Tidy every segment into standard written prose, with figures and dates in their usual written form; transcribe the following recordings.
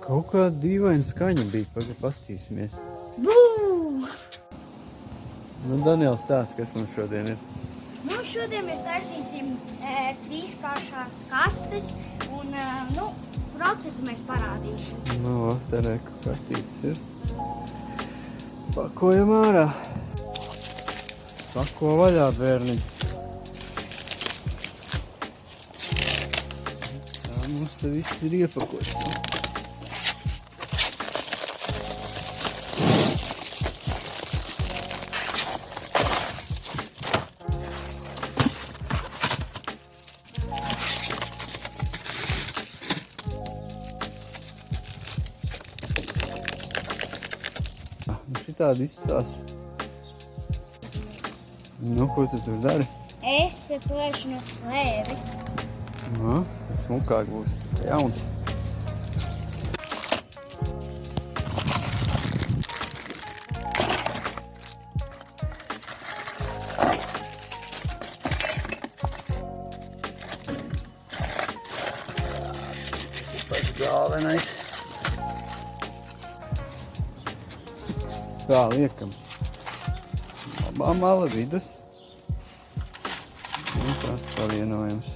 Kaut kā dīvaina skaņa bija, pagaid pastīsimies. Bū! Nu, Daniels stāsta, kas mums šodien ir. Nu, šodien mēs taisīsim trīskāršās kastes un, procesu mēs parādīsim. Nu, te reku kastītes ir. Pakojam ārā. Pako vaļā, bērniņi. Tā mums te viss ir iepakots. Šitādi izstās. Nu, ko tu tur dari? Es plēšu no sklēri. Nu, tas smukāk būs. Jauns. Pats galvenais. Tā, liekam. Labā mala vidus. Un tāds savienojums.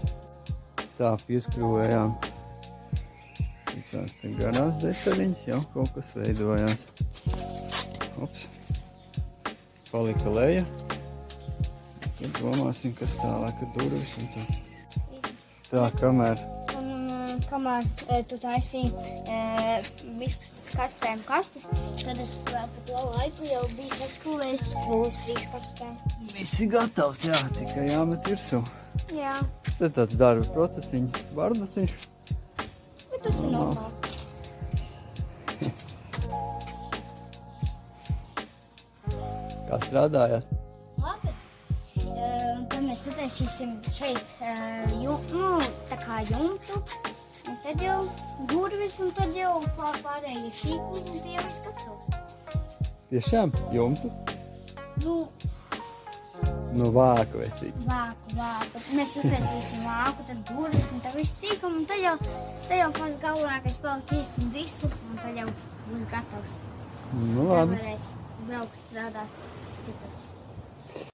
Tā, pieskrūvējām. Tās te garās detaļiņas, jau kaut kas veidojās. Ops. Palika leja. Tad domāsim, kas tālāk ar durvis un tā. Tā, kamēr Kamēr tu taisīji viskas kastēm kastes, tad es vēl pa to laiku jau biju saskrūvējis skrūvis trīskastēm. visi gatavs, jā, tikai jāmet virsū. Jā. Tad tāds darba procesiņš, bardaciņš. Bet tas ir normāli. Kā strādājās? Labi. Tad mēs sataisīsim šeit tā kā jumtu. Un tad jau durvis, un tad jau pārējie sīkumi, un tie jau viss gatavs. Tiešām jumtu? Nu, vāku vecīgi. Vāku. Mēs uztaisīsim vāku, tad durvis, un tad viss sīkumi, un tad jau pats galvenākais palikīsim visu, un tad jau būs gatavs. Nu, Tad labi. varēs braukt strādāt citur.